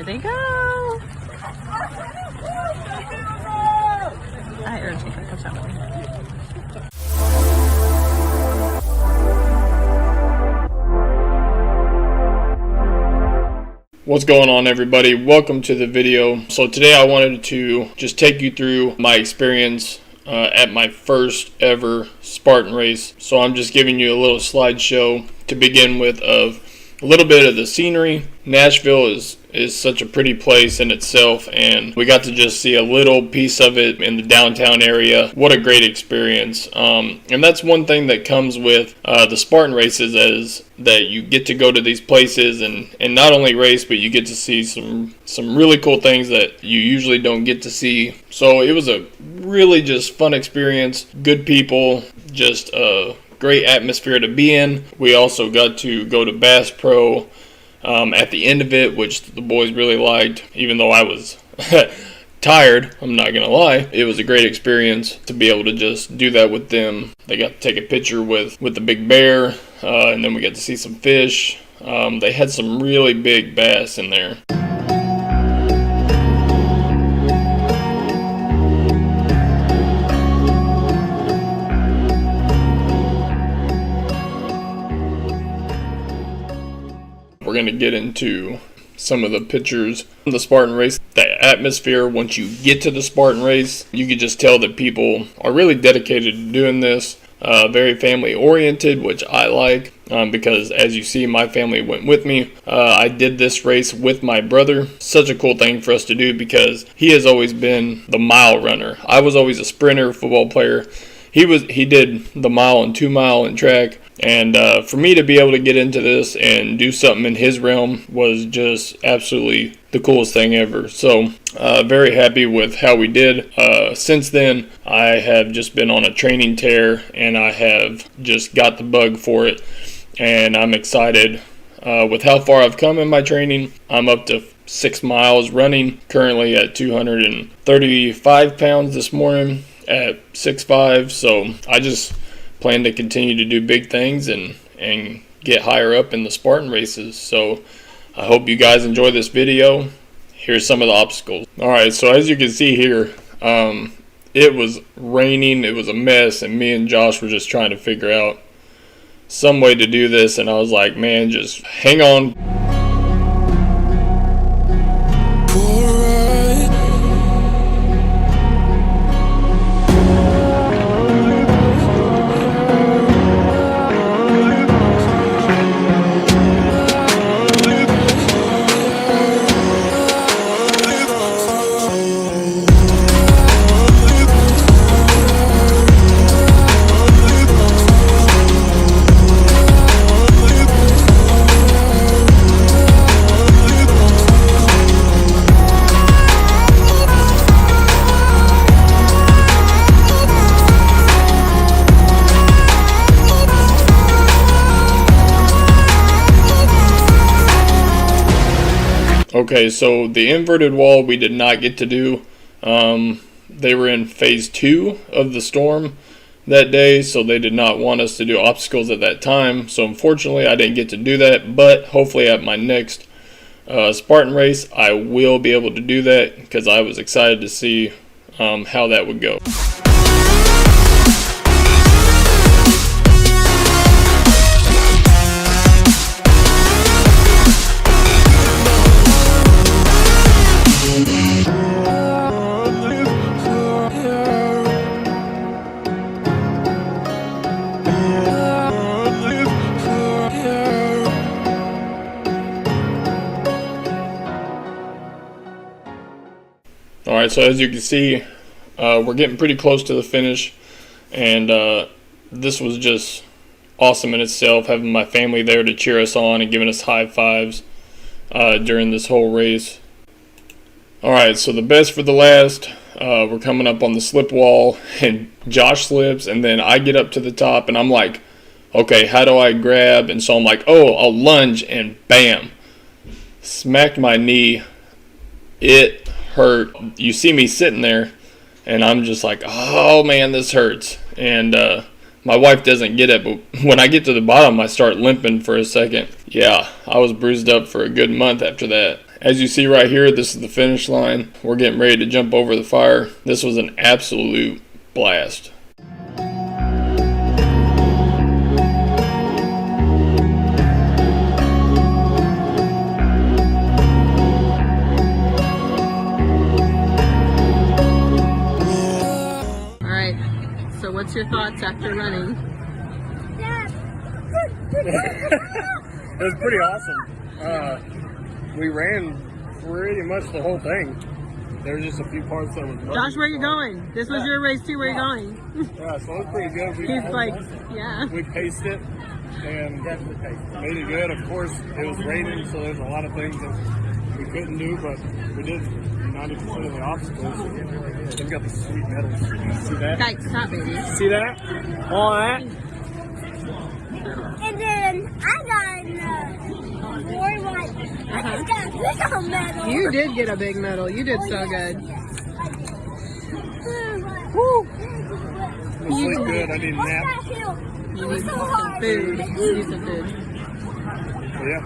they go. I urge you to catch up with me. What's going on, everybody? Welcome to the video. So today I wanted to just take you through my experience at my first ever Spartan race. So I'm just giving you a little slideshow to begin with of a little bit of the scenery. Nashville is such a pretty place in itself, and we got to just see a little piece of it in the downtown area. What a great experience. And that's one thing that comes with the Spartan races, is that you get to go to these places and not only race, but you get to see some really cool things that you usually don't get to see. So it was a really just fun experience. Good people, just a great atmosphere to be in. We also got to go to Bass Pro at the end of it, which the boys really liked, even though I was tired, I'm not gonna lie. It was a great experience to be able to just do that with them. They got to take a picture with the big bear, and then we got to see some fish. They had some really big bass in there. We're going to get into some of the pictures from the Spartan race. The atmosphere, once you get to the Spartan race, you could just tell that people are really dedicated to doing this. Very family oriented, which I like, because as you see, my family went with me. I did this race with my brother. Such a cool thing for us to do, because he has always been the mile runner. I was always a sprinter, football player. He did the mile and 2 mile in track. And for me to be able to get into this and do something in his realm was just absolutely the coolest thing ever. So very happy with how we did. Since then, I have just been on a training tear, and I have just got the bug for it. And I'm excited with how far I've come in my training. I'm up to 6 miles running, currently at 235 pounds this morning at 6'5". So I just plan to continue to do big things and get higher up in the Spartan races. So I hope you guys enjoy this video. Here's some of the obstacles. Alright, so as you can see here, it was raining, it was a mess, and me and Josh were just trying to figure out some way to do this, and I was like, man, just hang on. Okay, so the inverted wall we did not get to do. They were in phase 2 of the storm that day, so they did not want us to do obstacles at that time. So unfortunately, I didn't get to do that, but hopefully at my next Spartan race, I will be able to do that, because I was excited to see how that would go. Alright, so as you can see, we're getting pretty close to the finish, and this was just awesome in itself, having my family there to cheer us on and giving us high fives during this whole race. Alright, so the best for the last. We're coming up on the slip wall, and Josh slips, and then I get up to the top, and I'm like, okay, how do I grab? And so I'm like, oh, I'll lunge, and bam, smacked my knee. It hurt. You see me sitting there, and I'm just like, oh man, this hurts. And my wife doesn't get it, but when I get to the bottom, I start limping for a second. Yeah, I was bruised up for a good month after that. As you see right here, this is the finish line. We're getting ready to jump over the fire. This was an absolute blast. Alright, so what's your thoughts after running? It was pretty awesome. We ran pretty much the whole thing. There were just a few parts that was muddy. Josh, where you going? This was your race too, where you going? Yeah, so it was pretty good. He's like, yeah. We paced it and made it good. Of course, it was raining, so there's a lot of things that we couldn't do, but we did 90% of the obstacles. They've got the sweet medals. See that? Kite, stop, baby. See that? All that? And then I got I just got a little medal. You did get a big medal. You did so good. Woo! I sleep good. I need a nap. You need some food. You need some food. Yeah.